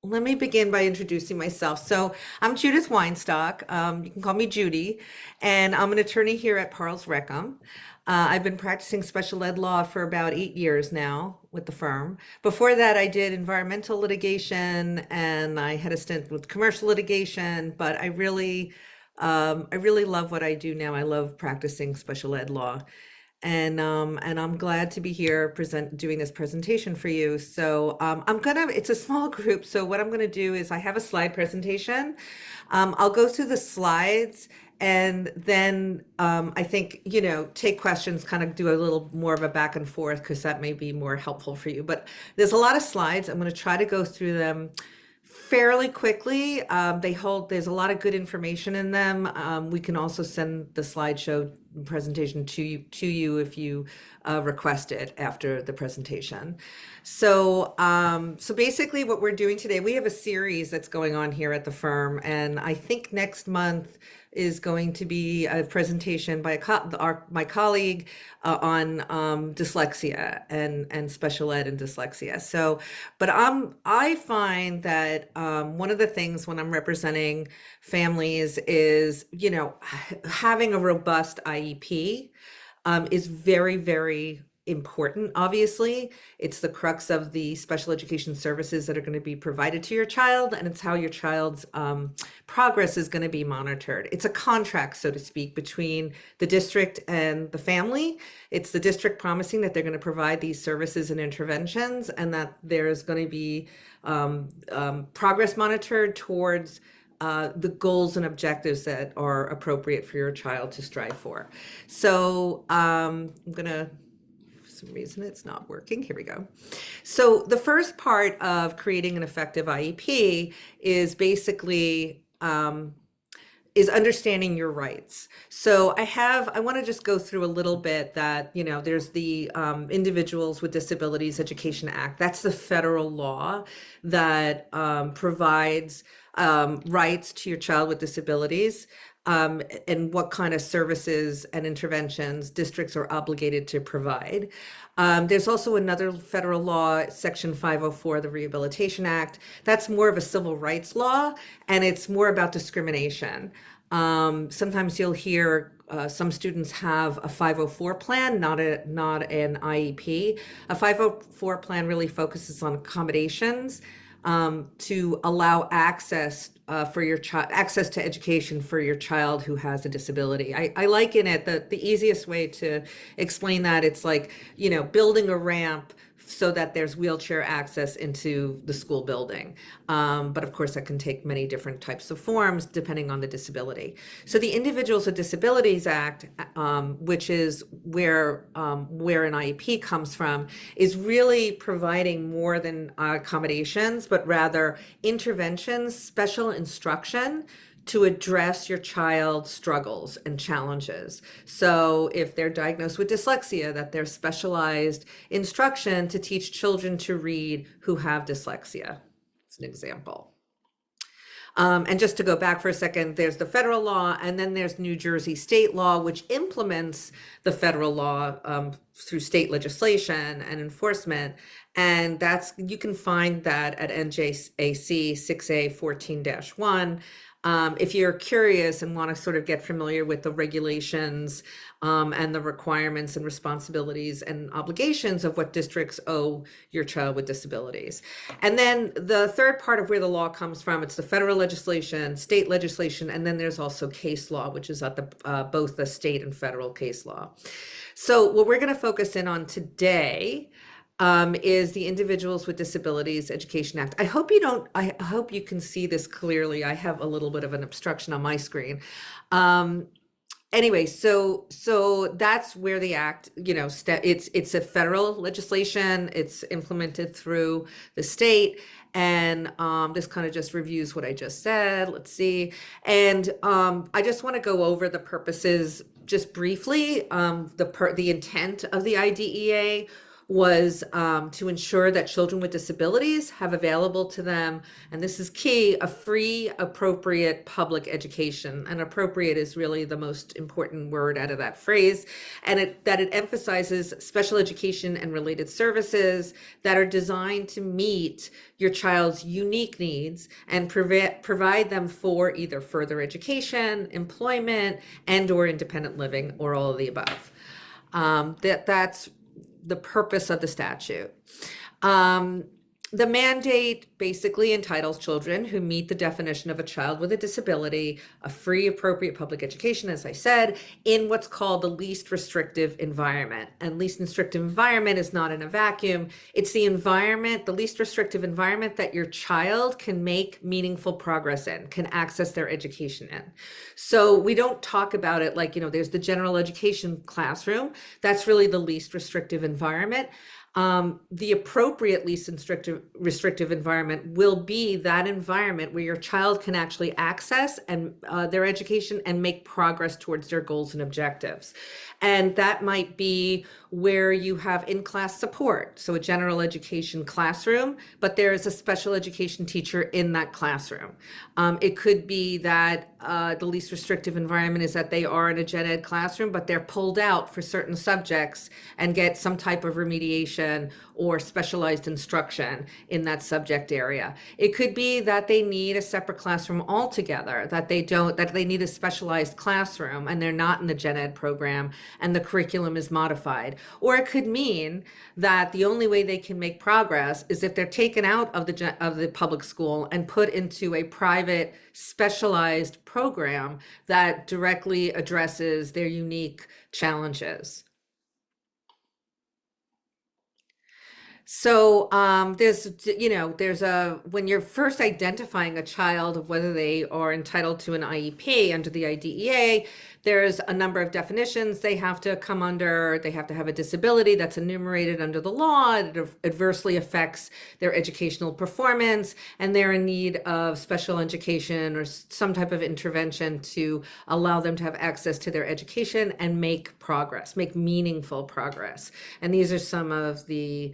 Let me begin by introducing myself. So I'm Judith Weinstock. You can call me Judy, and I'm an attorney here at Parles Reckham. I've been practicing special ed law for about 8 years now with the firm. Before that, I did environmental litigation and I had a stint with commercial litigation, but I really love what I do now. I love practicing special ed law. And I'm glad to be here doing this presentation for you. So it's a small group. So what I'm gonna do is I have a slide presentation. I'll go through the slides and then I think, take questions, kind of do a little more of a back and forth because that may be more helpful for you. But there's a lot of slides. I'm gonna try to go through them fairly quickly. There's a lot of good information in them. We can also send the slideshow presentation to you if you request it after the presentation. So basically what we're doing today, we have a series that's going on here at the firm, and I think next month is going to be a presentation by my colleague on dyslexia and special ed and dyslexia. But I find that one of the things when I'm representing families is, having a robust IEP is very, very important. Obviously, it's the crux of the special education services that are going to be provided to your child, and it's how your child's progress is going to be monitored. It's a contract, so to speak, between the district and the family. It's the district promising that they're going to provide these services and interventions, and that there's going to be progress monitored towards the goals and objectives that are appropriate for your child to strive for. So I'm gonna, for some reason it's not working. Here we go. So the first part of creating an effective IEP is basically is understanding your rights. So I want to just go through a little bit that, there's the Individuals with Disabilities Education Act. That's the federal law that provides rights to your child with disabilities, and what kind of services and interventions districts are obligated to provide. There's also another federal law, Section 504, the Rehabilitation Act. That's more of a civil rights law, and it's more about discrimination. Sometimes you'll hear some students have a 504 plan, not an IEP. A 504 plan really focuses on accommodations to allow access for your child, access to education for your child who has a disability. I liken it that the easiest way to explain that, it's like, building a ramp so that there's wheelchair access into the school building. But of course, that can take many different types of forms depending on the disability. So the Individuals with Disabilities Act, which is where an IEP comes from, is really providing more than accommodations, but rather interventions, special instruction to address your child's struggles and challenges. So if they're diagnosed with dyslexia, that there's specialized instruction to teach children to read who have dyslexia. It's an example. And just to go back for a second, there's the federal law, and then there's New Jersey state law, which implements the federal law through state legislation and enforcement. And you can find that at NJAC 6A14-1. If you're curious and want to sort of get familiar with the regulations and the requirements and responsibilities and obligations of what districts owe your child with disabilities. And then the third part of where the law comes from, it's the federal legislation, state legislation, and then there's also case law, which is at both the state and federal case law. So what we're going to focus in on today is the Individuals with Disabilities Education Act. I hope you can see this clearly. I have a little bit of an obstruction on my screen. Anyway, so that's where the act, it's a federal legislation. It's implemented through the state, and this kind of just reviews what I just said. Let's see, and I just want to go over the purposes just briefly. The intent of the IDEA was to ensure that children with disabilities have available to them, and this is key, a free, appropriate public education. And appropriate is really the most important word out of that phrase, and that it emphasizes special education and related services that are designed to meet your child's unique needs and provide them for either further education, employment, and or independent living, or all of the above. That's the purpose of the statute. The mandate basically entitles children who meet the definition of a child with a disability a free, appropriate public education, as I said, in what's called the least restrictive environment. And least restrictive environment is not in a vacuum. It's the environment, the least restrictive environment that your child can make meaningful progress in, can access their education in. So we don't talk about it like, there's the general education classroom. That's really the least restrictive environment. The appropriate least restrictive environment will be that environment where your child can actually access and their education and make progress towards their goals and objectives. And that might be where you have in-class support, so a general education classroom, but there is a special education teacher in that classroom. It could be that the least restrictive environment is that they are in a gen ed classroom, but they're pulled out for certain subjects and get some type of remediation or specialized instruction in that subject area. It could be that they need a separate classroom altogether, that they need a specialized classroom and they're not in the gen ed program and the curriculum is modified. Or it could mean that the only way they can make progress is if they're taken out of the public school and put into a private specialized program that directly addresses their unique challenges. So when you're first identifying a child of whether they are entitled to an IEP under the IDEA, there's a number of definitions they have to come under. They have to have a disability that's enumerated under the law. It adversely affects their educational performance, and they're in need of special education or some type of intervention to allow them to have access to their education and make progress, make meaningful progress. And these are some of the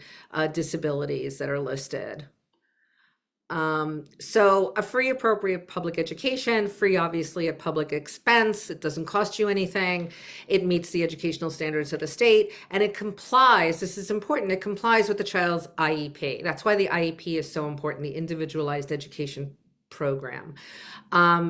disabilities that are listed. So a free, appropriate public education, free obviously at public expense, it doesn't cost you anything, it meets the educational standards of the state, and it complies, this is important, it complies with the child's IEP. That's why the IEP is so important, the Individualized Education Program.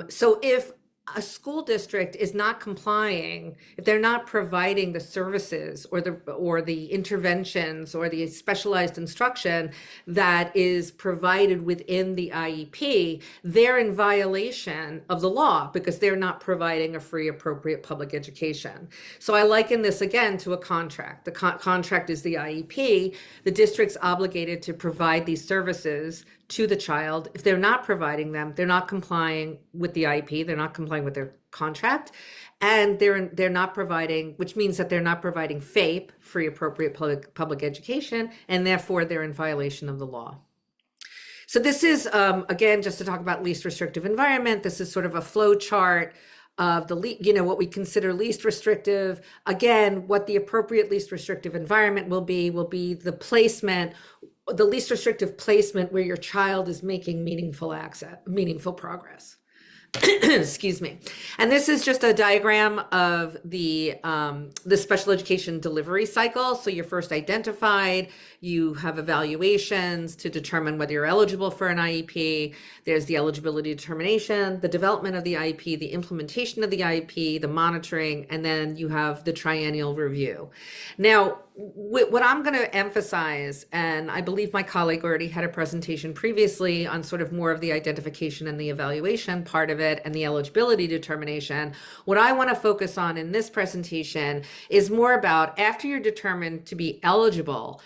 So if a school district is not complying, if they're not providing the services or the interventions or the specialized instruction that is provided within the IEP, they're in violation of the law because they're not providing a free, appropriate public education. So I liken this again to a contract. The contract is the IEP. The district's obligated to provide these services to the child. If they're not providing them, they're not complying with the IEP, they're not complying with their contract, and they're not providing, which means that they're not providing FAPE, free appropriate public education, and therefore they're in violation of the law. So this is, again, just to talk about least restrictive environment, this is sort of a flow chart of what we consider least restrictive. Again, what the appropriate least restrictive environment will be the placement, the least restrictive placement where your child is making meaningful progress. Excuse me. And this is just a diagram of the special education delivery cycle. So you're first identified, you have evaluations to determine whether you're eligible for an IEP. There's the eligibility determination, the development of the IEP, the implementation of the IEP, the monitoring, and then you have the triennial review. Now, what I'm going to emphasize, and I believe my colleague already had a presentation previously on sort of more of the identification and the evaluation part of it and the eligibility determination, what I want to focus on in this presentation is more about after you're determined to be eligible,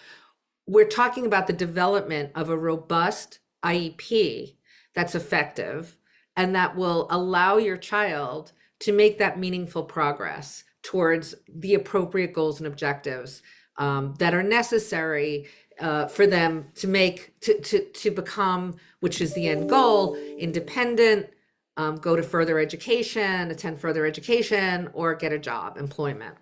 we're talking about the development of a robust IEP that's effective and that will allow your child to make that meaningful progress towards the appropriate goals and objectives that are necessary for them to become, which is the end goal, independent, go to further education, attend further education, or get a job, employment.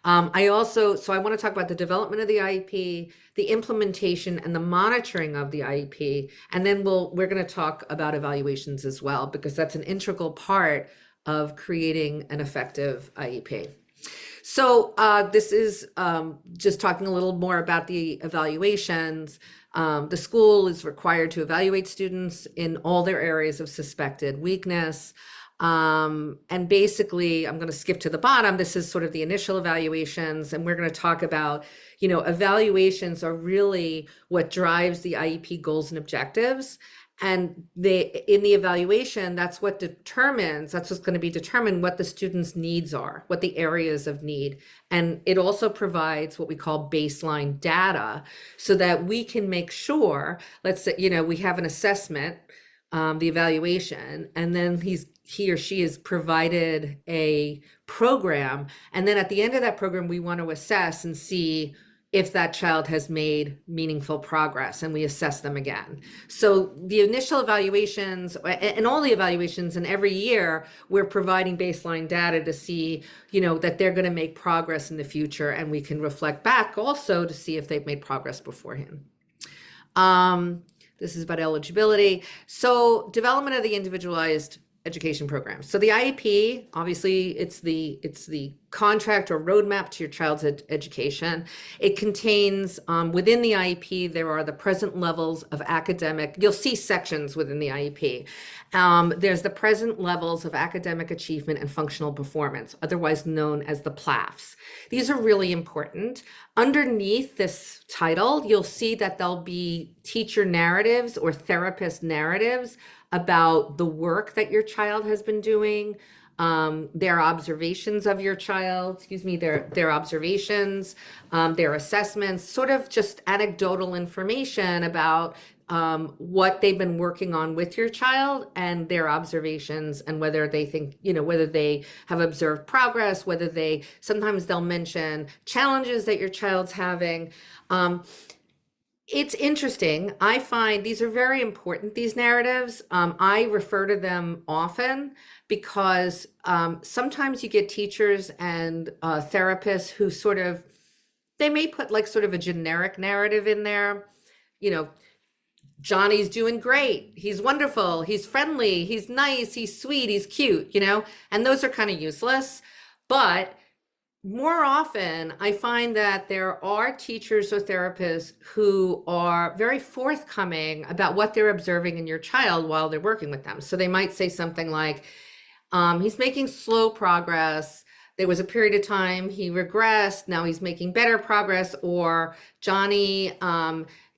So I want to talk about the development of the IEP, the implementation and the monitoring of the IEP, and then we're going to talk about evaluations as well, because that's an integral part of creating an effective IEP. So this is just talking a little more about the evaluations. The school is required to evaluate students in all their areas of suspected weakness. And basically, I'm going to skip to the bottom. This is sort of the initial evaluations, and we're going to talk about, evaluations are really what drives the IEP goals and objectives. And in the evaluation, that's what's going to be determined what the student's needs are, what the areas of need. And it also provides what we call baseline data so that we can make sure, let's say, we have an assessment, the evaluation, and then he or she is provided a program. And then at the end of that program, we want to assess and see if that child has made meaningful progress, and we assess them again. So the initial evaluations and all the evaluations, and every year we're providing baseline data to see, that they're going to make progress in the future, and we can reflect back also to see if they've made progress beforehand. This is about eligibility. So development of the individualized education program. So the IEP, obviously, it's the contract or roadmap to your child's education. It contains, within the IEP, there are the present levels of academic, you'll see sections within the IEP. There's the present levels of academic achievement and functional performance, otherwise known as the PLAFs. These are really important. Underneath this title, you'll see that there'll be teacher narratives or therapist narratives about the work that your child has been doing, their observations of your child, their observations, their assessments, sort of just anecdotal information about what they've been working on with your child and their observations, and whether they think, whether they have observed progress, sometimes they'll mention challenges that your child's having. It's interesting. I find these are very important, these narratives. I refer to them often because sometimes you get teachers and therapists who they may put like sort of a generic narrative in there. Johnny's doing great. He's wonderful. He's friendly. He's nice. He's sweet. He's cute, and those are kind of useless. But more often, I find that there are teachers or therapists who are very forthcoming about what they're observing in your child while they're working with them. So they might say something like, he's making slow progress. There was a period of time he regressed. Now he's making better progress. Or Johnny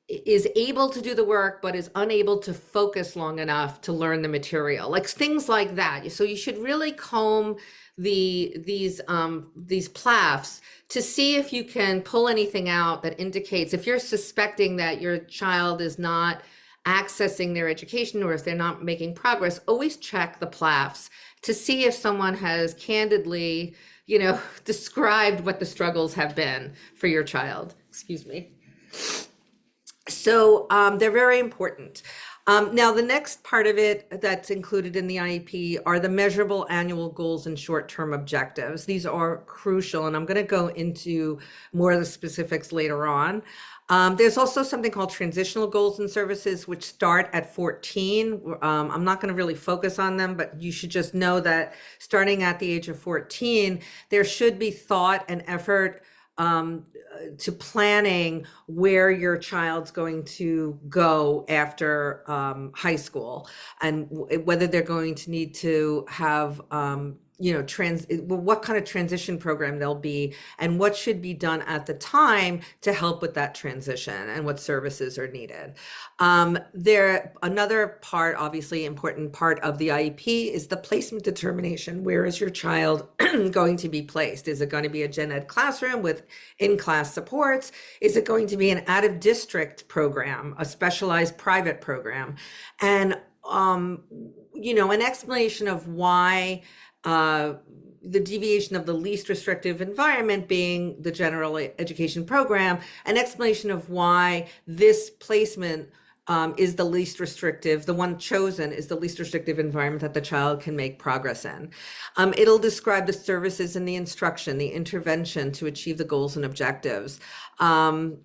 is able to do the work, but is unable to focus long enough to learn the material, like things like that. So you should really comb these PLAFs to see if you can pull anything out that indicates, if you're suspecting that your child is not accessing their education or if they're not making progress, always check the PLAFs to see if someone has candidly, described what the struggles have been for your child. Excuse me. So they're very important. Now, the next part of it that's included in the IEP are the measurable annual goals and short-term objectives. These are crucial, and I'm going to go into more of the specifics later on. There's also something called transitional goals and services, which start at 14. I'm not going to really focus on them, but you should just know that starting at the age of 14, there should be thought and effort to planning where your child's going to go after high school, and whether they're going to need to have what kind of transition program there'll be, and what should be done at the time to help with that transition, and what services are needed. Another part, obviously important part of the IEP, is the placement determination. Where is your child going to be placed? Is it going to be a gen ed classroom with in-class supports? Is it going to be an out-of-district program, a specialized private program? And an explanation of why the deviation of the least restrictive environment being the general education program, an explanation of why this placement is the least restrictive, the one chosen is the least restrictive environment that the child can make progress in. It'll describe the services and the instruction, the intervention to achieve the goals and objectives. And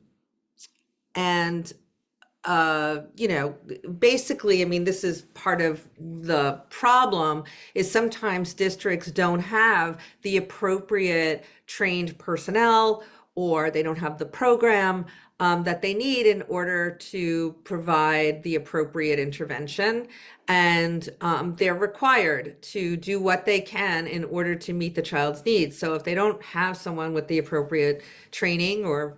basically, I mean, this is part of the problem is sometimes districts don't have the appropriate trained personnel, or they don't have the program that they need in order to provide the appropriate intervention. And they're required to do what they can in order to meet the child's needs. So if they don't have someone with the appropriate training or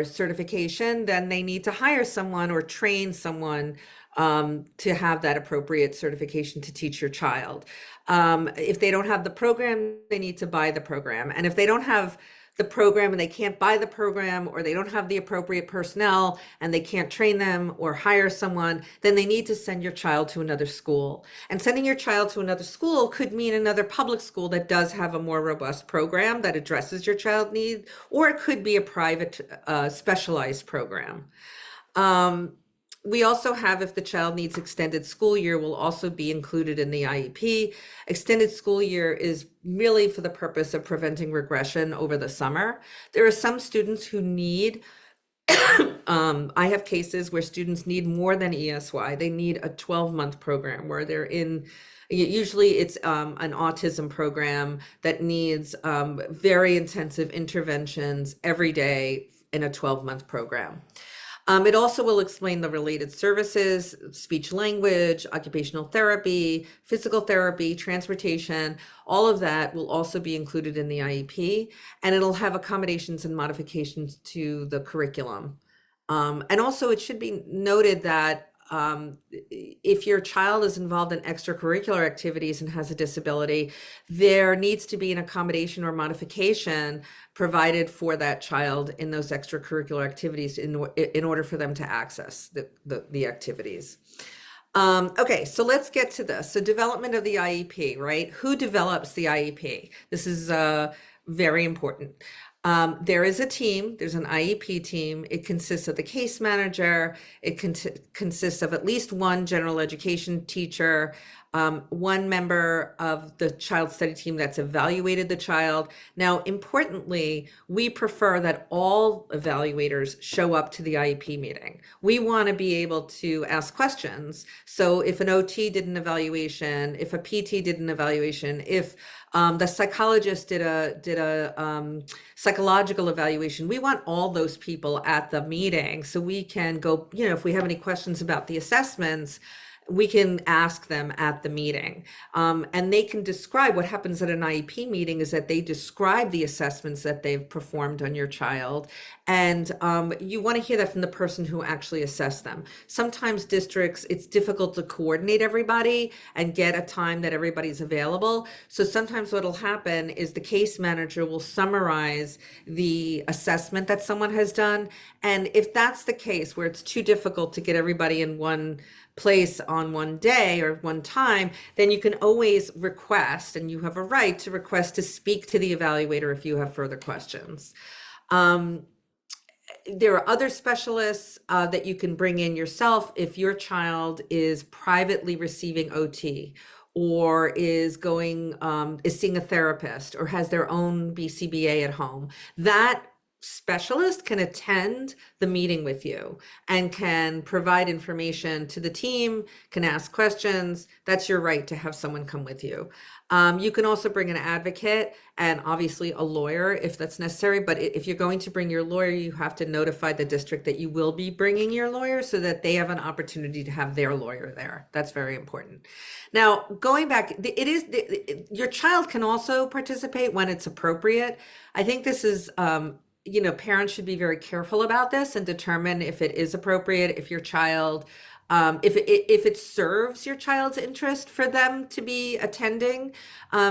certification, then they need to hire someone or train someone to have that appropriate certification to teach your child. If they don't have the program, they need to buy the program. And if they don't have the program and they can't buy the program, or they don't have the appropriate personnel and they can't train them or hire someone, then they need to send your child to another school. And sending your child to another school could mean another public school that does have a more robust program that addresses your child need, or it could be a private specialized program. We also have, if the child needs extended school year, will also be included in the IEP. Extended school year is really for the purpose of preventing regression over the summer. There are some students who need, I have cases where students need more than ESY. They need a 12-month program where they're in, usually it's an autism program that needs very intensive interventions every day in a 12-month program. It also will explain the related services, speech language, occupational therapy, physical therapy, transportation. All of that will also be included in the IEP, and it'll have accommodations and modifications to the curriculum. And also it should be noted that if your child is involved in extracurricular activities and has a disability, there needs to be an accommodation or modification provided for that child in those extracurricular activities in order for them to access the activities. Okay, so let's get to this. So development of the IEP, right? Who develops the IEP? This is very important. There is a team, there's an IEP team. It consists of the case manager. It consists of at least one general education teacher, one member of the child study team that's evaluated the child. Now, importantly, we prefer that all evaluators show up to the IEP meeting. We want to be able to ask questions. So if an OT did an evaluation, if a PT did an evaluation, if the psychologist did a psychological evaluation, we want all those people at the meeting so we can go, if we have any questions about the assessments, we can ask them at the meeting. And they can describe what happens at an IEP meeting is that they describe the assessments that they've performed on your child. And you want to hear that from the person who actually assessed them. Sometimes districts, it's difficult to coordinate everybody and get a time that everybody's available. So sometimes what'll happen is the case manager will summarize the assessment that someone has done. And if that's the case where it's too difficult to get everybody in one place on one day or one time, then you can always request, and you have a right to request to speak to the evaluator if you have further questions. There are other specialists that you can bring in yourself if your child is privately receiving OT or is seeing a therapist or has their own BCBA at home. That specialist can attend the meeting with you and can provide information to the team, can ask questions. That's your right to have someone come with you. You can also bring an advocate and obviously a lawyer if that's necessary. But if you're going to bring your lawyer, you have to notify the district that you will be bringing your lawyer so that they have an opportunity to have their lawyer there. That's very important. Now, going back, your child can also participate when it's appropriate. I think this is, parents should be very careful about this and determine if it is appropriate, if your child, if it serves your child's interest for them to be attending.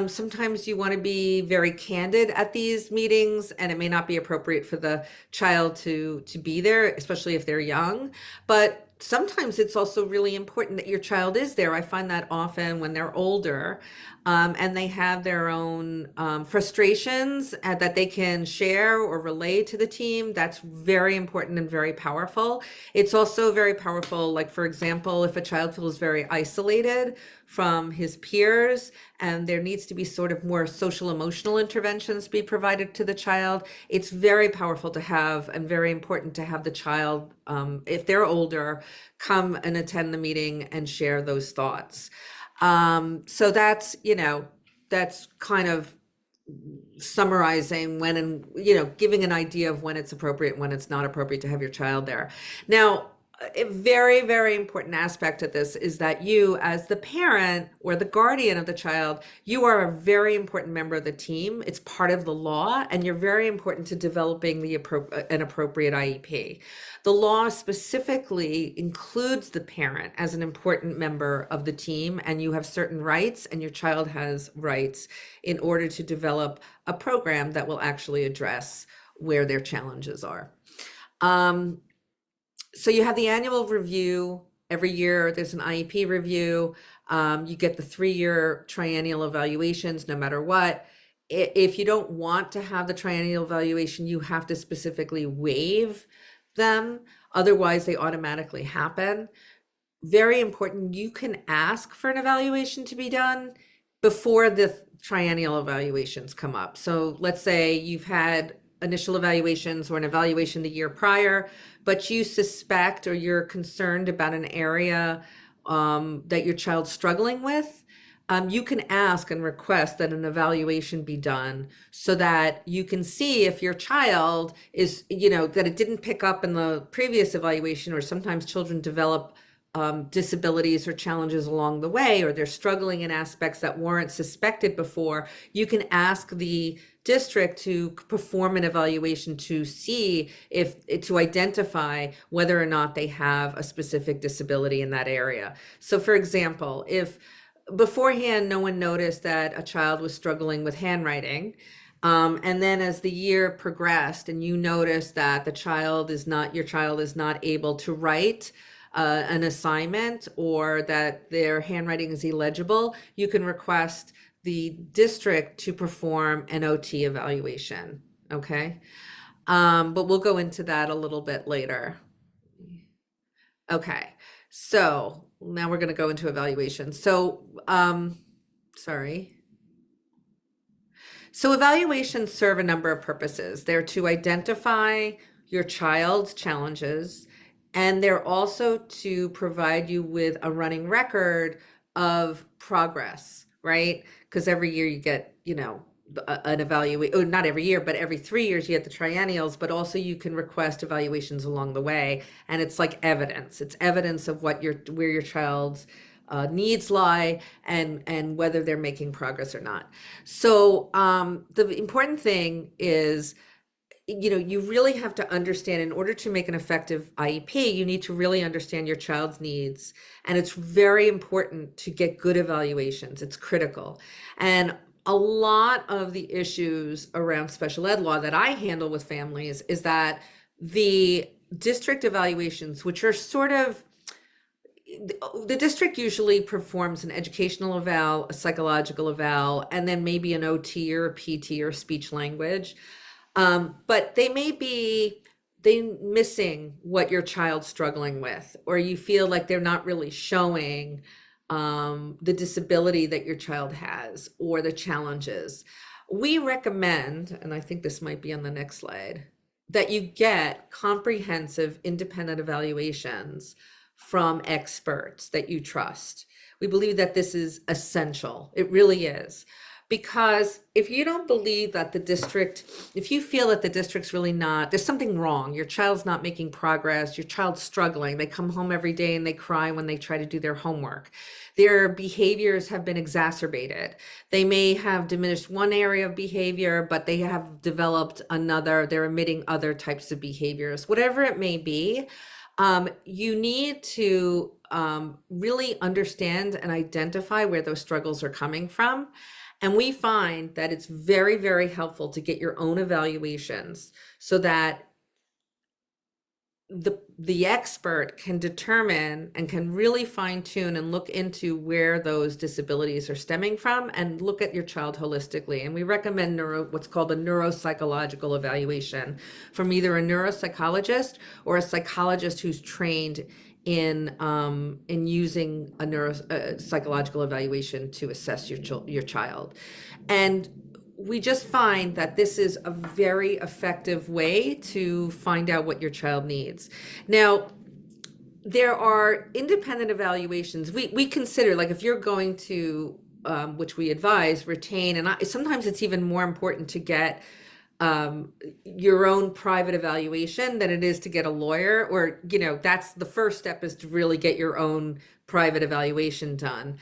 Sometimes you want to be very candid at these meetings, and it may not be appropriate for the child to be there, especially if they're young. But sometimes it's also really important that your child is there. I find that often when they're older, and they have their own frustrations that they can share or relay to the team. That's very important and very powerful. It's also very powerful, like, for example, if a child feels very isolated from his peers and there needs to be sort of more social emotional interventions be provided to the child, it's very powerful to have and very important to have the child, if they're older, come and attend the meeting and share those thoughts. So that's, that's kind of summarizing when, and giving an idea of when it's appropriate, when it's not appropriate to have your child there. Now, a very, very important aspect of this is that you, as the parent or the guardian of the child, you are a very important member of the team. It's part of the law, and you're very important to developing an appropriate IEP. The law specifically includes the parent as an important member of the team, and you have certain rights, and your child has rights in order to develop a program that will actually address where their challenges are. So you have the annual review every year. There's an IEP review. You get the 3-year triennial evaluations no matter what. If you don't want to have the triennial evaluation, you have to specifically waive them. Otherwise, they automatically happen. Very important, you can ask for an evaluation to be done before the triennial evaluations come up. So let's say you've had initial evaluations or an evaluation the year prior, but you suspect or you're concerned about an area that your child's struggling with. You can ask and request that an evaluation be done so that you can see if your child is, that it didn't pick up in the previous evaluation, or sometimes children develop disabilities or challenges along the way, or they're struggling in aspects that weren't suspected before. You can ask the district to perform an evaluation to see to identify whether or not they have a specific disability in that area. So for example, if beforehand no one noticed that a child was struggling with handwriting, and then as the year progressed and you noticed that your child is not able to write an assignment, or that their handwriting is illegible, you can request the district to perform an OT evaluation. Okay. But we'll go into that a little bit later. Okay. So now we're going to go into evaluation. So, sorry. So evaluations serve a number of purposes. They're to identify your child's challenges, and they're also to provide you with a running record of progress, right? Because every year you get, an evaluation, not every year, but every 3 years you get the triennials, but also you can request evaluations along the way. And it's like evidence. It's evidence of where your child's needs lie, and whether they're making progress or not. So the important thing is, you really have to understand, in order to make an effective IEP, you need to really understand your child's needs. And it's very important to get good evaluations. It's critical. And a lot of the issues around special ed law that I handle with families is that the district evaluations, which are sort of, the district usually performs an educational eval, a psychological eval, and then maybe an OT or a PT or speech language. But they may be missing what your child's struggling with, or you feel like they're not really showing the disability that your child has or the challenges. We recommend, and I think this might be on the next slide, that you get comprehensive independent evaluations from experts that you trust. We believe that this is essential. It really is. Because if you don't believe that if you feel that the district's really there's something wrong, your child's not making progress, your child's struggling, they come home every day and they cry when they try to do their homework, their behaviors have been exacerbated, they may have diminished one area of behavior, but they have developed another, they're emitting other types of behaviors, whatever it may be, you need to really understand and identify where those struggles are coming from. And we find that it's very, very helpful to get your own evaluations so that the expert can determine and can really fine tune and look into where those disabilities are stemming from and look at your child holistically. And we recommend what's called a neuropsychological evaluation from either a neuropsychologist or a psychologist who's trained in using a neuropsychological evaluation to assess your child. And we just find that this is a very effective way to find out what your child needs. Now, there are independent evaluations. We consider, like, if you're going to, which we advise, retain, and sometimes it's even more important to get your own private evaluation than it is to get a lawyer, or, that's the first step, is to really get your own private evaluation done,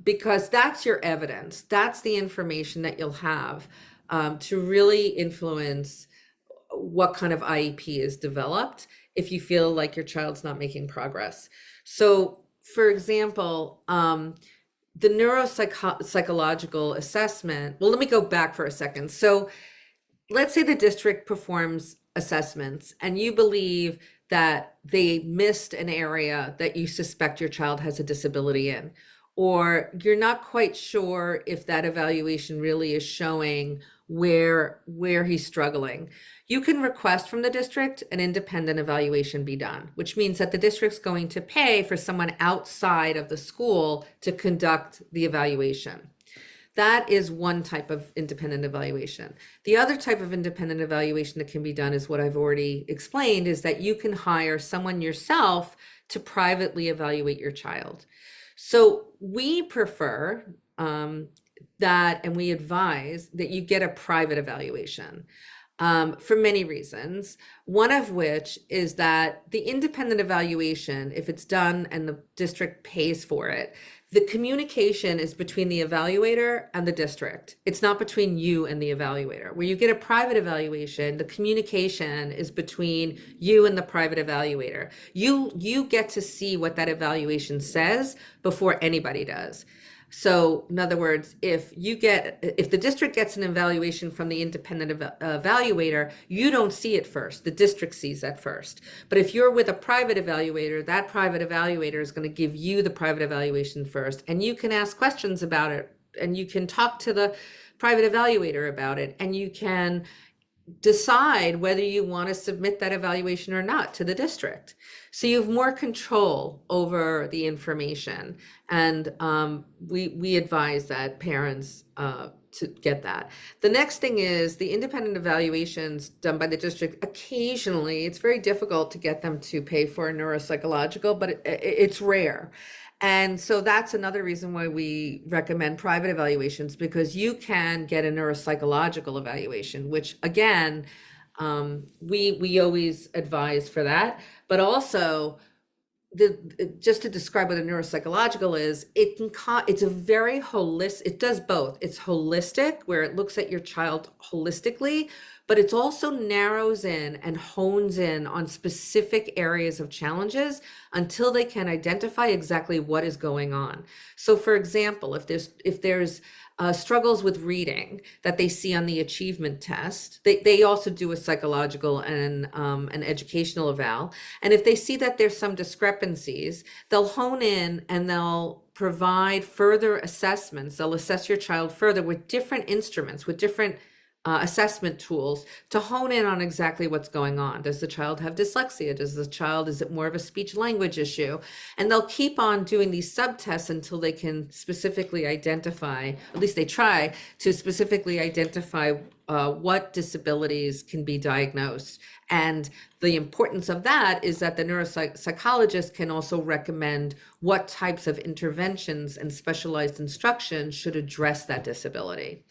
because that's your evidence. That's the information that you'll have to really influence what kind of IEP is developed if you feel like your child's not making progress. So, for example, the neuropsychological assessment, well, let me go back for a second. So let's say the district performs assessments and you believe that they missed an area that you suspect your child has a disability in, or you're not quite sure if that evaluation really is showing where he's struggling. You can request from the district an independent evaluation be done, which means that the district's going to pay for someone outside of the school to conduct the evaluation. That is one type of independent evaluation. The other type of independent evaluation that can be done is what I've already explained, is that you can hire someone yourself to privately evaluate your child. So we prefer that, and we advise that you get a private evaluation for many reasons. One of which is that the independent evaluation, if it's done and the district pays for it, the communication is between the evaluator and the district. It's not between you and the evaluator. Where you get a private evaluation, the communication is between you and the private evaluator. You get to see what that evaluation says before anybody does. So in other words, if the district gets an evaluation from the independent evaluator, you don't see it first. The district sees that first. But if you're with a private evaluator, that private evaluator is going to give you the private evaluation first, and you can ask questions about it, and you can talk to the private evaluator about it, and you can decide whether you want to submit that evaluation or not to the district. So you have more control over the information. And we advise that parents to get that. The next thing is the independent evaluations done by the district. Occasionally, it's very difficult to get them to pay for a neuropsychological, but it's rare. And so that's another reason why we recommend private evaluations, because you can get a neuropsychological evaluation, which again, we always advise for that. But also, just to describe what a neuropsychological is, it's a very holistic, it does both. It's holistic, where it looks at your child holistically, but it also narrows in and hones in on specific areas of challenges until they can identify exactly what is going on. So for example, if there's struggles with reading that they see on the achievement test, they also do a psychological and an educational eval. And if they see that there's some discrepancies, they'll hone in and they'll provide further assessments. They'll assess your child further with different instruments, with different assessment tools to hone in on exactly what's going on. Does the child have dyslexia? Is it more of a speech language issue? And they'll keep on doing these subtests until they can specifically identify, at least they try to specifically identify what disabilities can be diagnosed. And the importance of that is that the neuropsychologist can also recommend what types of interventions and specialized instruction should address that disability.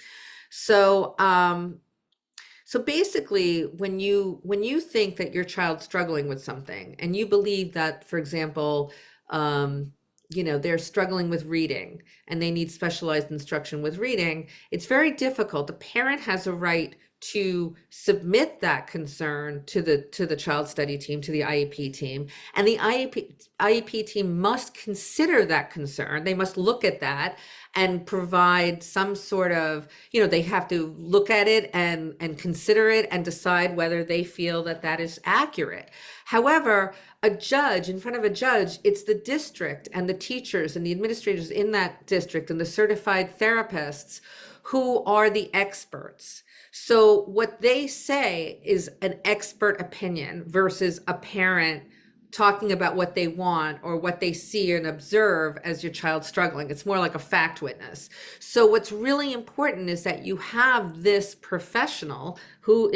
So, so basically, when you think that your child's struggling with something, and you believe that, for example, they're struggling with reading and they need specialized instruction with reading, it's very difficult. The parent has a right to submit that concern to the child study team, to the IEP team, and the IEP team must consider that concern. They must look at that and provide some sort of, they have to look at it and consider it and decide whether they feel that that is accurate. However, in front of a judge, it's the district and the teachers and the administrators in that district and the certified therapists who are the experts. So what they say is an expert opinion versus a parent talking about what they want or what they see and observe as your child struggling. It's more like a fact witness. So what's really important is that you have this professional who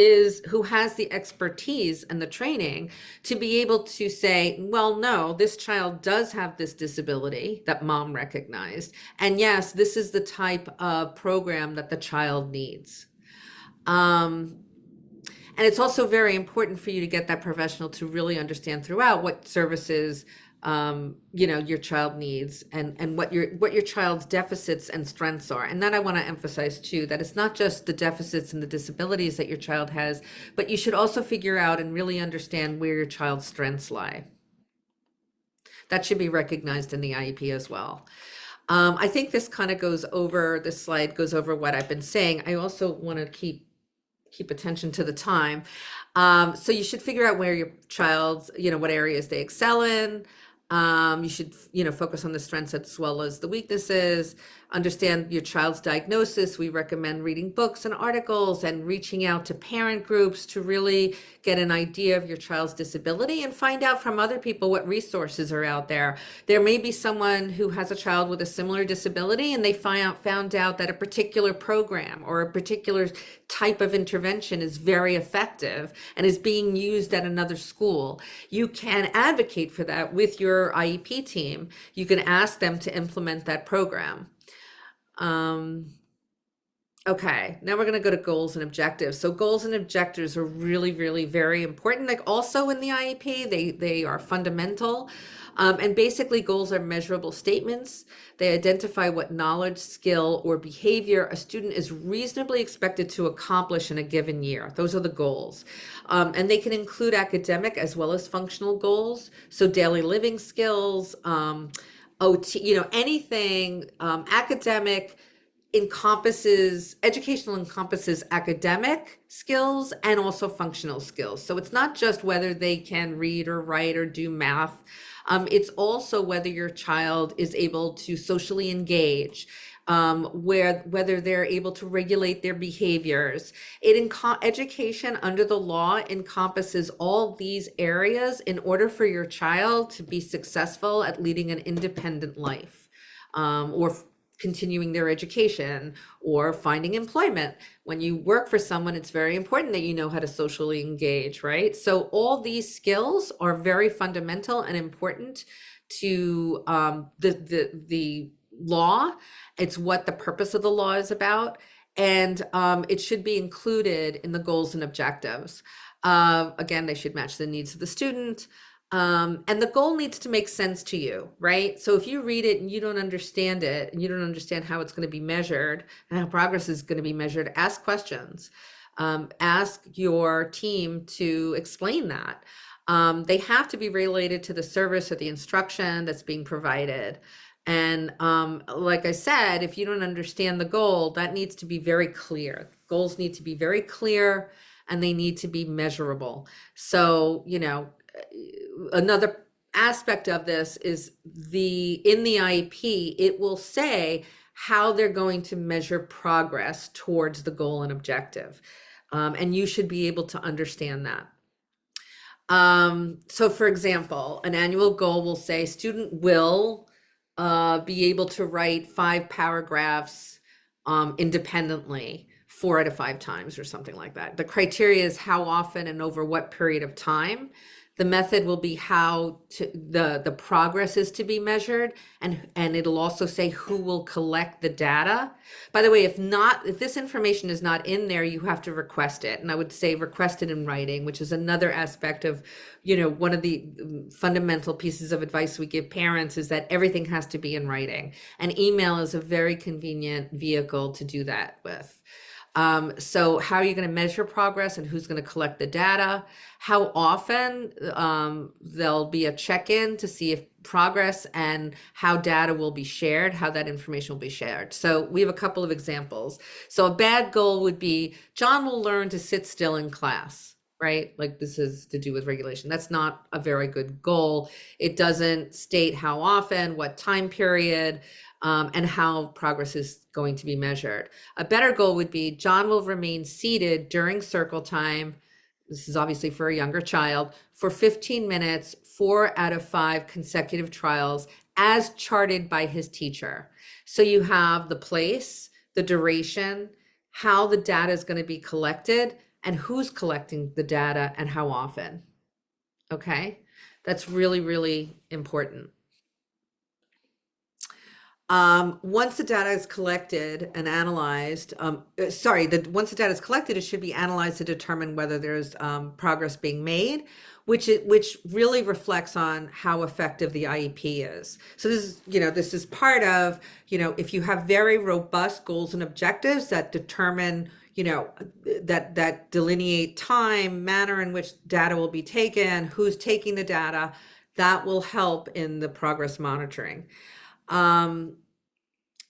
has the expertise and the training to be able to say, well, no, this child does have this disability that mom recognized. And yes, this is the type of program that the child needs. And it's also very important for you to get that professional to really understand throughout what services your child needs and what your child's deficits and strengths are. And that I want to emphasize too, that it's not just the deficits and the disabilities that your child has, but you should also figure out and really understand where your child's strengths lie. That should be recognized in the IEP as well. I think this slide goes over what I've been saying. I also want to keep attention to the time. So you should figure out where your child's, what areas they excel in. You should, focus on the strengths as well as the weaknesses, understand your child's diagnosis. We recommend reading books and articles and reaching out to parent groups to really get an idea of your child's disability and find out from other people what resources are out there. There may be someone who has a child with a similar disability and they found out that a particular program or a particular type of intervention is very effective and is being used at another school. You can advocate for that with your IEP team. You can ask them to implement that program. Okay, now we're going to go to goals and objectives. So goals and objectives are really, really very important. Like also in the IEP, they are fundamental. And basically goals are measurable statements. They identify what knowledge, skill, or behavior a student is reasonably expected to accomplish in a given year. Those are the goals. And they can include academic as well as functional goals. So daily living skills, OT, anything academic educational encompasses academic skills and also functional skills. So it's not just whether they can read or write or do math. It's also whether your child is able to socially engage, whether they're able to regulate their behaviors. Education under the law encompasses all these areas in order for your child to be successful at leading an independent life, or continuing their education or finding employment. When you work for someone, it's very important that you know how to socially engage, right? So all these skills are very fundamental and important to the law. It's what the purpose of the law is about, and it should be included in the goals and objectives. Again, they should match the needs of the student. And the goal needs to make sense to you, right? So if you read it and you don't understand it, and you don't understand how it's going to be measured and how progress is going to be measured, ask questions. Ask your team to explain that. They have to be related to the service or the instruction that's being provided. And like I said, if you don't understand the goal, that needs to be very clear. Goals need to be very clear and they need to be measurable. So, another aspect of this is in the IEP, it will say how they're going to measure progress towards the goal and objective. And you should be able to understand that. So for example, an annual goal will say student will be able to write 5 paragraphs independently 4 out of 5 times or something like that. The criteria is how often and over what period of time. The method will be how the progress is to be measured, and it'll also say who will collect the data. By the way, if this information is not in there, you have to request it. And I would say request it in writing, which is another aspect of, one of the fundamental pieces of advice we give parents is that everything has to be in writing. And email is a very convenient vehicle to do that with. So how are you going to measure progress and who's going to collect the data? How often there'll be a check-in to see if progress and how data will be shared, how that information will be shared. So we have a couple of examples. So a bad goal would be John will learn to sit still in class, right? Like this is to do with regulation. That's not a very good goal. It doesn't state how often, what time period, and how progress is going to be measured. A better goal would be John will remain seated during circle time. This is obviously for a younger child for 15 minutes, 4 out of 5 consecutive trials as charted by his teacher. So you have the place, the duration, how the data is going to be collected, and who's collecting the data and how often. Okay, that's really, really important. Once the data is collected and analyzed, once the data is collected, it should be analyzed to determine whether there's progress being made, which really reflects on how effective the IEP is. So this is part of, if you have very robust goals and objectives that determine, that delineate time, manner in which data will be taken, who's taking the data, that will help in the progress monitoring.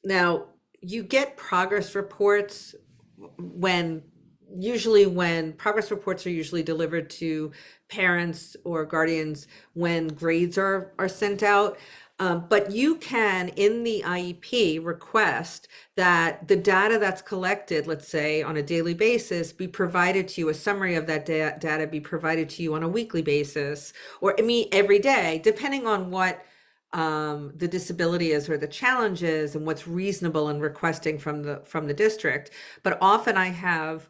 Now, you get progress reports when progress reports are usually delivered to parents or guardians when grades are sent out. But you can, in the IEP, request that the data that's collected, let's say on a daily basis, be provided to you, a summary of that data be provided to you on a weekly basis, or every day, depending on what the disability is or the challenge is and what's reasonable in requesting from the district. But often I have,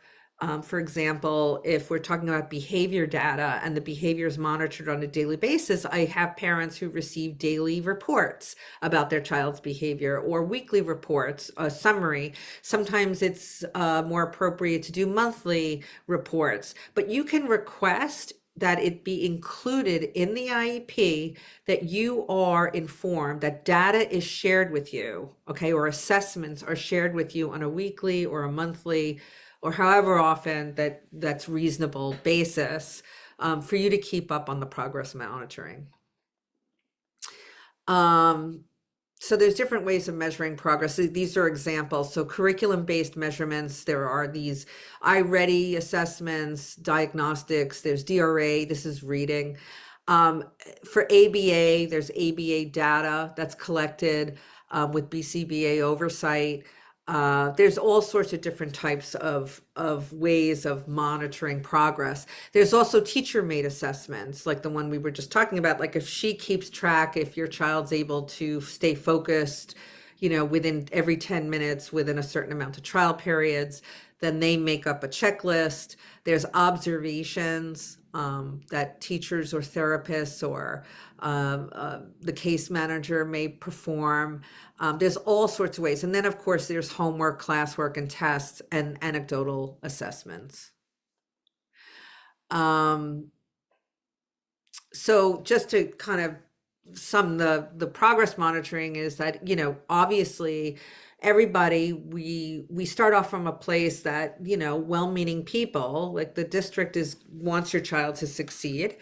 for example, if we're talking about behavior data and the behavior is monitored on a daily basis, I have parents who receive daily reports about their child's behavior or weekly reports, a summary. Sometimes it's more appropriate to do monthly reports, but you can request that it be included in the IEP, that you are informed that data is shared with you, okay, or assessments are shared with you on a weekly or a monthly or however often that's reasonable basis, for you to keep up on the progress monitoring. So there's different ways of measuring progress. These are examples. So curriculum-based measurements, there are these iReady assessments, diagnostics, there's DRA, this is reading. For ABA, there's ABA data that's collected with BCBA oversight. There's all sorts of different types of ways of monitoring progress. There's also teacher-made assessments, like the one we were just talking about. Like if she keeps track, if your child's able to stay focused, within every 10 minutes, within a certain amount of trial periods, then they make up a checklist. There's observations that teachers or therapists or the case manager may perform. There's all sorts of ways. And then, of course, there's homework, classwork, and tests and anecdotal assessments. So just to kind of sum the progress monitoring is that, obviously everybody, we start off from a place that, well-meaning people, like the district wants your child to succeed.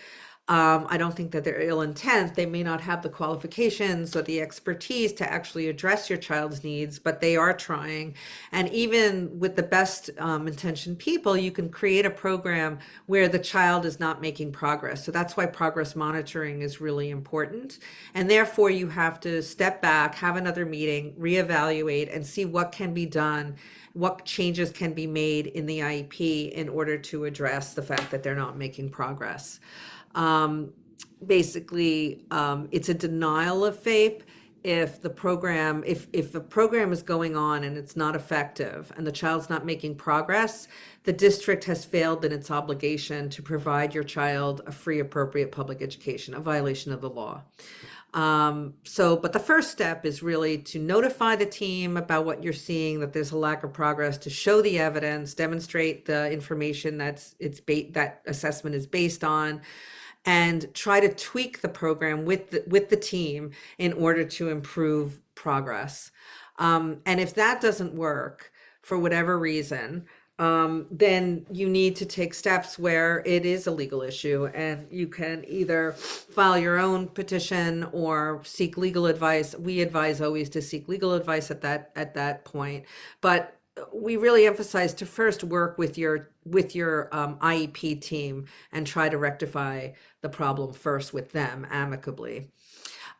I don't think that they're ill intent. They may not have the qualifications or the expertise to actually address your child's needs, but they are trying. And even with the best intentioned people, you can create a program where the child is not making progress. So that's why progress monitoring is really important. And therefore, you have to step back, have another meeting, reevaluate, and see what can be done, what changes can be made in the IEP in order to address the fact that they're not making progress. Basically, it's a denial of FAPE if the program, if a program is going on and it's not effective and the child's not making progress, the district has failed in its obligation to provide your child a free, appropriate public education, a violation of the law. But the first step is really to notify the team about what you're seeing, that there's a lack of progress, to show the evidence, demonstrate the information that assessment is based on, and try to tweak the program with the team in order to improve progress. And if that doesn't work for whatever reason, then you need to take steps where it is a legal issue, and you can either file your own petition or seek legal advice. We advise always to seek legal advice at that point, but we really emphasize to first work with your IEP team and try to rectify the problem first with them amicably.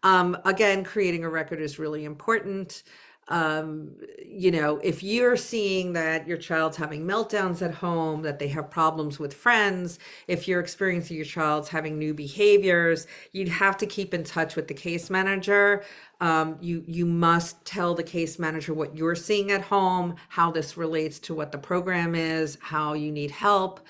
Again, creating a record is really important. If you're seeing that your child's having meltdowns at home, that they have problems with friends, if you're experiencing your child's having new behaviors, you'd have to keep in touch with the case manager. You must tell the case manager what you're seeing at home, how this relates to what the program is, how you need help,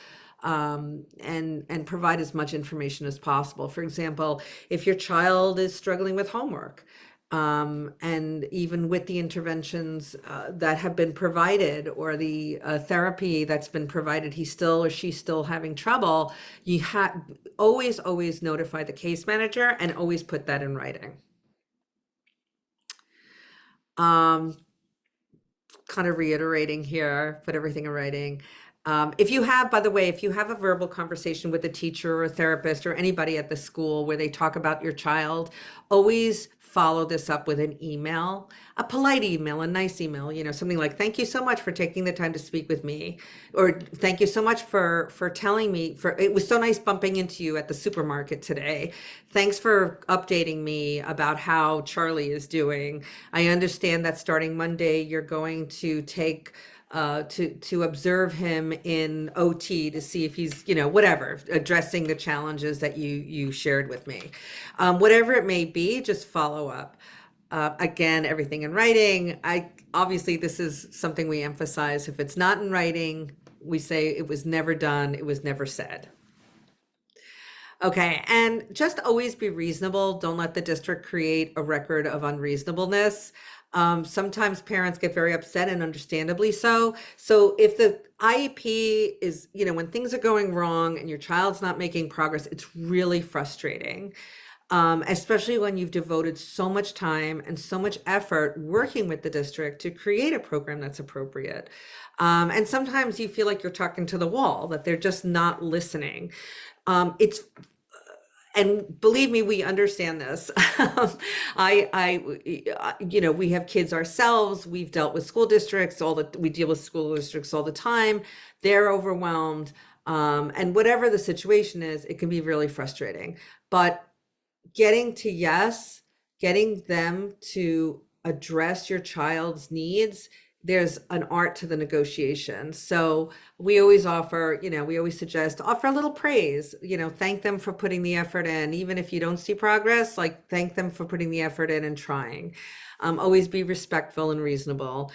and provide as much information as possible. For example, if your child is struggling with homework, and even with the interventions that have been provided, or the therapy that's been provided, he's still or she's still having trouble, you have always notify the case manager and always put that in writing. Um, Kind of reiterating here, put everything in writing. If you have, by the way, if you have a verbal conversation with a teacher or a therapist or anybody at the school where they talk about your child, always follow this up with an email, a polite email, a nice email, something like, thank you so much for taking the time to speak with me, or thank you so much for telling me, it was so nice bumping into you at the supermarket today. Thanks for updating me about how Charlie is doing. I understand that starting Monday, you're going to take to observe him in OT to see if he's, whatever, addressing the challenges that you shared with me. Whatever it may be, just follow up. Again, everything in writing. Obviously, this is something we emphasize. If it's not in writing, we say it was never done, it was never said. Okay, and just always be reasonable. Don't let the district create a record of unreasonableness. Sometimes parents get very upset, and understandably so. So if the IEP is, when things are going wrong and your child's not making progress, it's really frustrating. Especially when you've devoted so much time and so much effort working with the district to create a program that's appropriate. And sometimes you feel like you're talking to the wall, that they're just not listening. It's And believe me, we understand this. We have kids ourselves. We've dealt with school districts we deal with school districts all the time. They're overwhelmed. And whatever the situation is, it can be really frustrating. But getting them to address your child's needs, there's an art to the negotiation. So we always suggest offer a little praise, thank them for putting the effort in. Even if you don't see progress, like, thank them for putting the effort in and trying. Always be respectful and reasonable.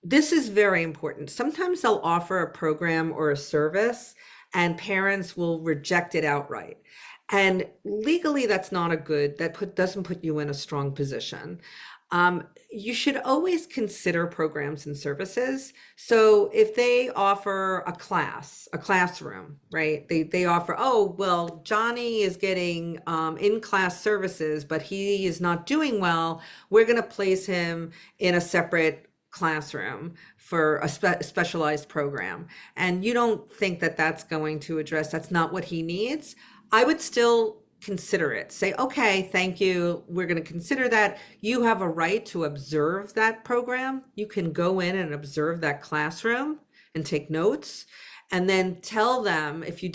This is very important. Sometimes they'll offer a program or a service and parents will reject it outright. And legally, that's not doesn't put you in a strong position. You should always consider programs and services. So if they offer a classroom, right? They offer, oh, well, Johnny is getting in-class services, but he is not doing well. We're going to place him in a separate classroom for a specialized program. And you don't think that that's not what he needs. I would still consider it. Say, okay, thank you. We're going to consider that. You have a right to observe that program. You can go in and observe that classroom and take notes. And then tell them, if you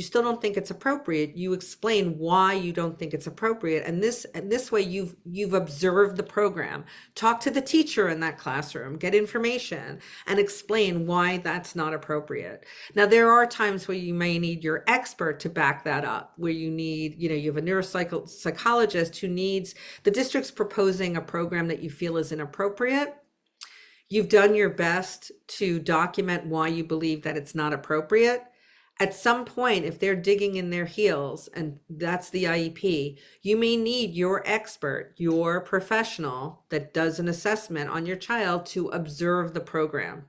still don't think it's appropriate, you explain why you don't think it's appropriate. And this way you've observed the program. Talk to the teacher in that classroom, get information, and explain why that's not appropriate. Now, there are times where you may need your expert to back that up, where you have a neuropsychologist who needs, the district's proposing a program that you feel is inappropriate. You've done your best to document why you believe that it's not appropriate. At some point, if they're digging in their heels, and that's the IEP, you may need your expert, your professional that does an assessment on your child, to observe the program,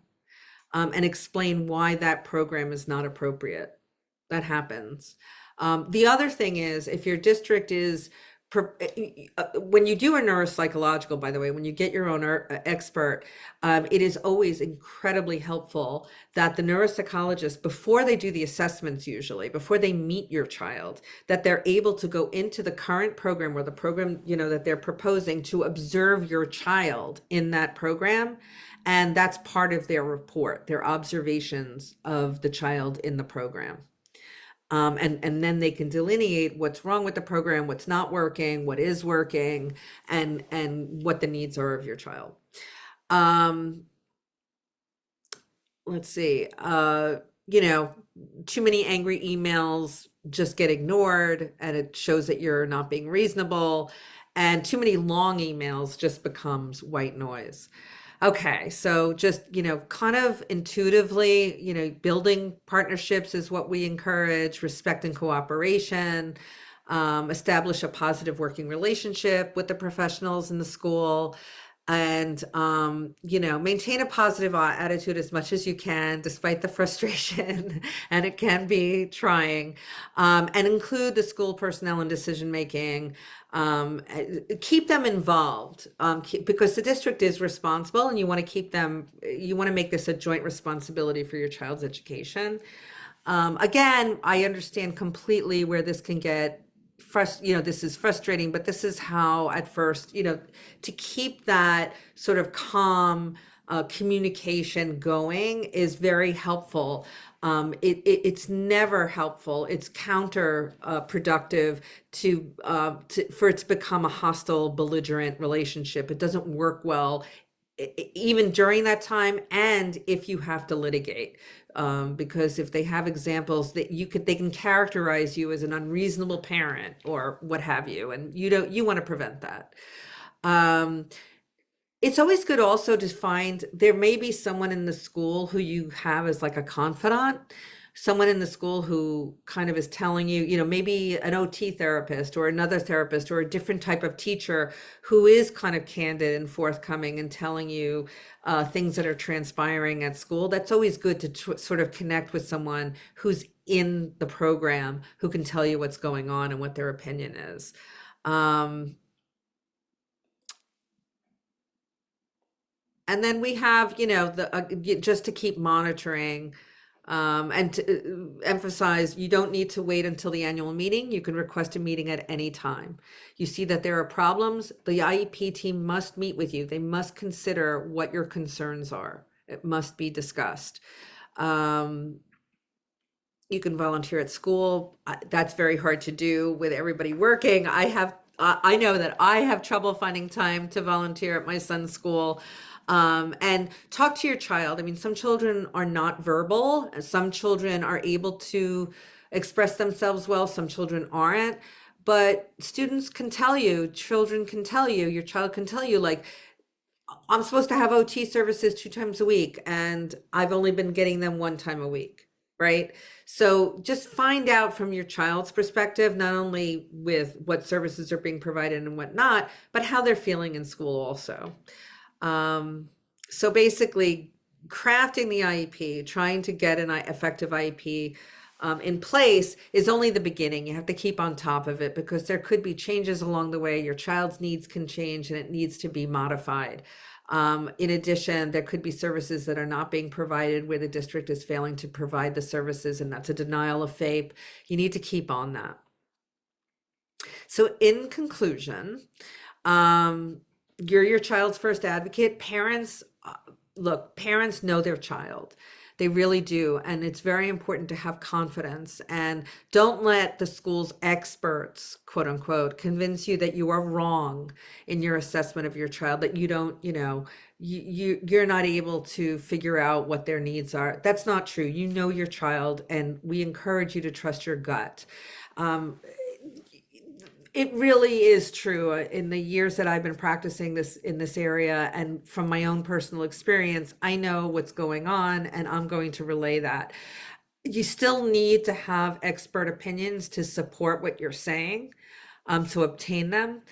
and explain why that program is not appropriate. That happens. The other thing is, if your district is when you do a neuropsychological, by the way, when you get your own expert, it is always incredibly helpful that the neuropsychologist, before they do the assessments, usually before they meet your child, that they're able to go into the current program or the program, that they're proposing, to observe your child in that program. And that's part of their report, their observations of the child in the program. And then they can delineate what's wrong with the program, what's not working, what is working, and what the needs are of your child. Um, let's see. Too many angry emails just get ignored, and it shows that you're not being reasonable. And too many long emails just becomes white noise. Okay, so just, kind of intuitively, building partnerships is what we encourage, respect and cooperation, establish a positive working relationship with the professionals in the school, and, maintain a positive attitude as much as you can, despite the frustration, and it can be trying, and include the school personnel in decision making. Keep them involved, because the district is responsible, and you want to make this a joint responsibility for your child's education. Again, I understand completely where this can get this is frustrating, but this is how at first, to keep that sort of calm communication going is very helpful. It's never helpful. It's counterproductive for it to become a hostile, belligerent relationship. It doesn't work well, even during that time, and if you have to litigate, because if they have examples that they can characterize you as an unreasonable parent or what have you, and you want to prevent that. It's always good also to find, there may be someone in the school who you have as like a confidant, someone in the school who kind of is telling you, maybe an OT therapist or another therapist or a different type of teacher who is kind of candid and forthcoming and telling you things that are transpiring at school. That's always good to sort of connect with someone who's in the program, who can tell you what's going on and what their opinion is. And then we have, just to keep monitoring, and to emphasize, you don't need to wait until the annual meeting. You can request a meeting at any time. You see that there are problems, the IEP team must meet with you. They must consider what your concerns are. It must be discussed. You can volunteer at school. That's very hard to do with everybody working. I know that I have trouble finding time to volunteer at my son's school. And talk to your child. I mean, some children are not verbal. Some children are able to express themselves well. Some children aren't. But students can tell you, children can tell you, your child can tell you, like, I'm supposed to have OT services 2 times a week, and I've only been getting them 1 time a week, right? So just find out from your child's perspective, not only with what services are being provided and what not, but how they're feeling in school also. So basically, crafting the IEP, trying to get an effective IEP in place is only the beginning. You have to keep on top of it, because there could be changes along the way. Your child's needs can change, and it needs to be modified. In addition, there could be services that are not being provided where the district is failing to provide the services, and that's a denial of FAPE. You need to keep on that. So in conclusion, you're your child's first advocate. Parents, look, parents know their child. They really do. And it's very important to have confidence, and don't let the school's experts, quote unquote, convince you that you are wrong in your assessment of your child, that you don't, you're not able to figure out what their needs are. That's not true. You know your child, and we encourage you to trust your gut. It really is true. In the years that I've been practicing this in this area, and from my own personal experience, I know what's going on, and I'm going to relay that. You still need to have expert opinions to support what you're saying, to obtain them,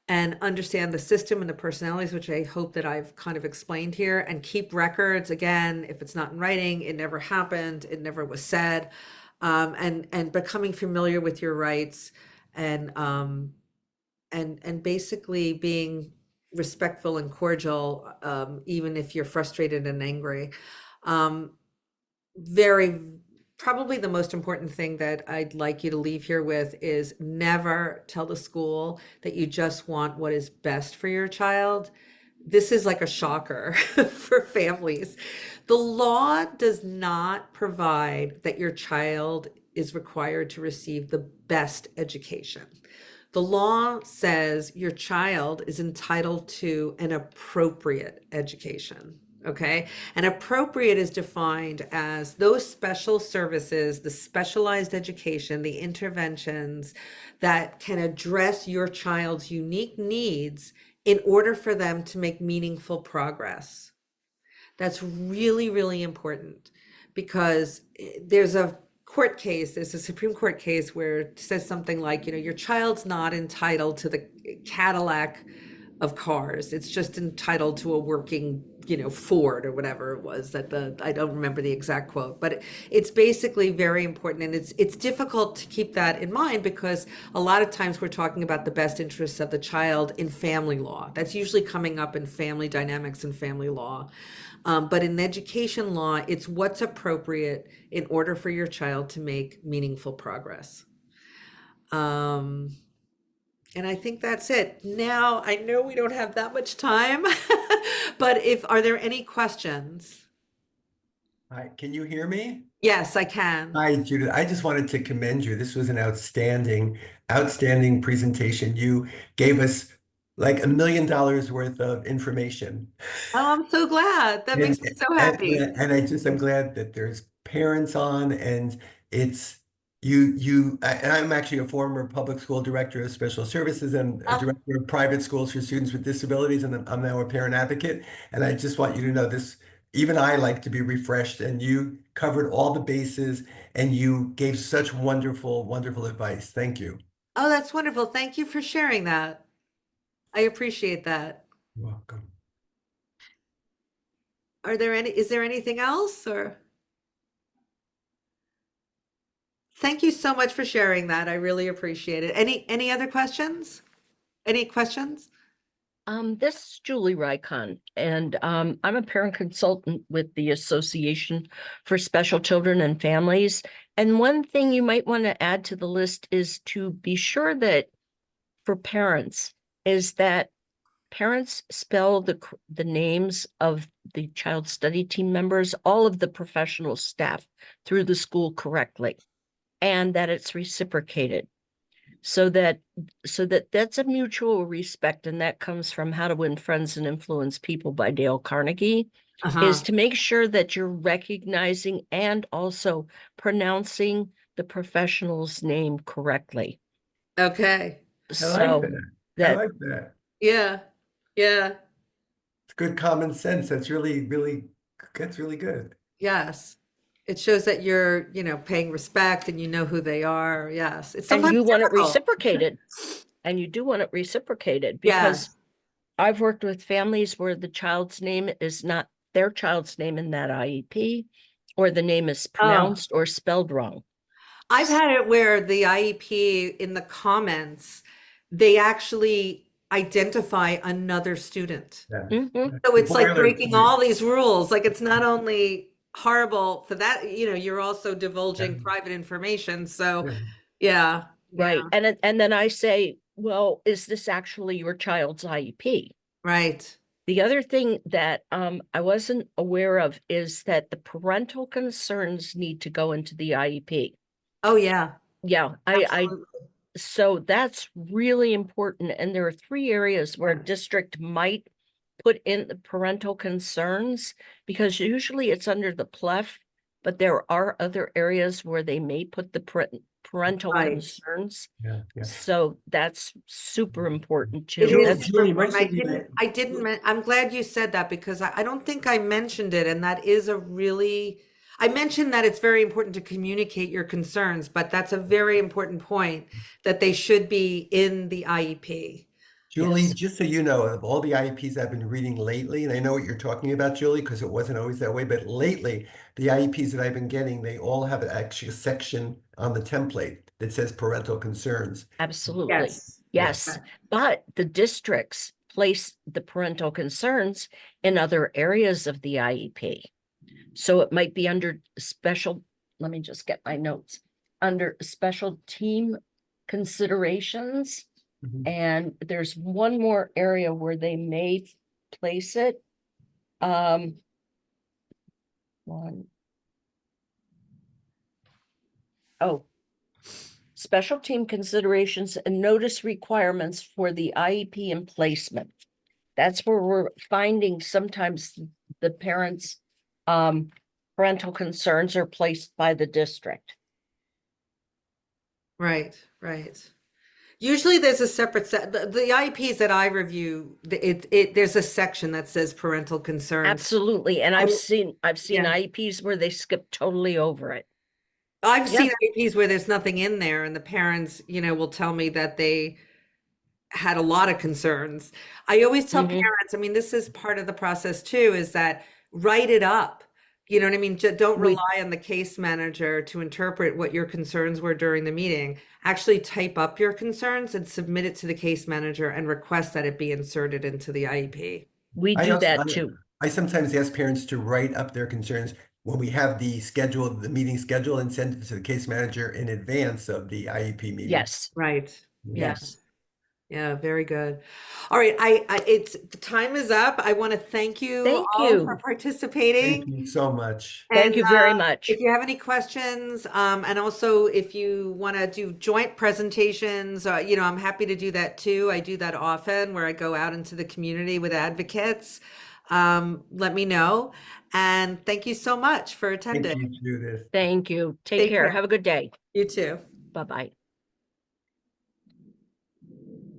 and understand the system and the personalities, which I hope that I've kind of explained here, and keep records. Again, if it's not in writing, it never happened, it never was said, and becoming familiar with your rights, and and basically being respectful and cordial, even if you're frustrated and angry. Um, very Probably the most important thing that I'd like you to leave here with is never tell the school that you just want what is best for your child. This is like a shocker for families. The law does not provide that your child is required to receive the best education. The law says your child is entitled to an appropriate education. Okay. And appropriate is defined as those special services, the specialized education, the interventions that can address your child's unique needs in order for them to make meaningful progress. That's really, really important because there's a Supreme Court case where it says something like, your child's not entitled to the Cadillac of cars. It's just entitled to a working, Ford or whatever it was I don't remember the exact quote, but it's basically very important. And it's difficult to keep that in mind because a lot of times we're talking about the best interests of the child in family law. That's usually coming up in family dynamics and family law. But in education law, it's what's appropriate in order for your child to make meaningful progress. Um, and I think that's it. Now, I know we don't have that much time, but are there any questions? Hi, can you hear me? Yes, I can. Hi, Judith. I just wanted to commend you. This was an outstanding presentation. You gave us like $1 million worth of information. Oh, I'm so glad. That makes And, me so and happy. and I'm glad that there's parents on and it's and I'm actually a former public school director of special services and a Oh, director of private schools for students with disabilities, and I'm now a parent advocate. And I just want you to know this, even I like to be refreshed, and you covered all the bases and you gave such wonderful advice. Thank you. oh, that's wonderful. Thank you for sharing that. I appreciate that. You're welcome. Is there anything else or? Thank you so much for sharing that. I really appreciate it. Any other questions? Any questions? This is Julie Rycon, and I'm a parent consultant with the Association for Special Children and Families. And one thing you might want to add to the list is to be sure that for parents is that parents spell the names of the child study team members, all of the professional staff through the school correctly, and that it's reciprocated. So that's a mutual respect, and that comes from How to Win Friends and Influence People by Dale Carnegie, is to make sure that you're recognizing and also pronouncing the professional's name correctly. Okay. I like So that. I that like that. Yeah. Yeah. It's good common sense. That's really good. Yes. It shows that you're, paying respect and you know who they are. Yes. It's and sometimes you want it difficult. reciprocated, and you do want it reciprocated because Yes. I've worked with families where the child's name is not their child's name in that IEP, or the name is Oh, pronounced or spelled wrong. I've had it where the IEP in the comments, they actually identify another student. Yeah. Mhm. So it's like breaking Boilerplate. all these rules. Like it's not only horrible for that, you're also Yeah. divulging private information. So Yeah. yeah, yeah, Right. And then I say, well, is this actually your child's IEP? right. The other thing that I wasn't aware of is that the parental concerns need to go into the IEP. Oh yeah, Yeah, absolutely. so that's really important. And there are 3 areas where a district might put in the parental concerns, because usually it's under the PLEF, but there are other areas where they may put the parental Right. concerns. Yeah. Yeah. So that's super important It too. is Julie, That's super Julie, important. most of you. I'm glad you said that because I don't think I mentioned it. And that is I mentioned that it's very important to communicate your concerns, but that's a very important point that they should be in the IEP. Julie, Yes. just so you know, of all the IEPs I've been reading lately, and I know what you're talking about, Julie, because it wasn't always that way, but lately, the IEPs that I've been getting, they all have actually a section on the template that says parental concerns. absolutely. Yes. Yes, but the districts place the parental concerns in other areas of the IEP. So it might be under special, let me just get my notes, under special team considerations. Mhm. And there's one more area where they may place it. One. Oh. Special team considerations and notice requirements for the IEP and placement. That's where we're finding sometimes the parents' parental concerns are placed by the district. Right, right. Usually there's a separate the IEPs that I review, there's a section that says parental concerns. Absolutely. And I've seen yeah. IEPs where they skip totally over it. I've Yep. seen IEPs where there's nothing in there and the parents, will tell me that they had a lot of concerns. I always tell Mhm. parents, I mean, this is part of the process too, is that write it up. You know what I mean? Don't We- rely on the case manager to interpret what your concerns were during the meeting. Actually type up your concerns and submit it to the case manager and request that it be inserted into the IEP. We I do also, that too. I sometimes ask parents to write up their concerns when we have the meeting schedule, and send it to the case manager in advance of the IEP meeting. Yes. Right. Yes. Yeah, very good. All right, the time is up. I want to thank you Thank all you. for participating. Thank you so much. Thank And you very much. if you have any questions, and also if you want to do joint presentations, I'm happy to do that too. I do that often where I go out into the community with advocates. Let me know. And thank you so much for Thank attending. you, Judith. Thank you. Take care. care. Have a good day. You too. Bye-bye.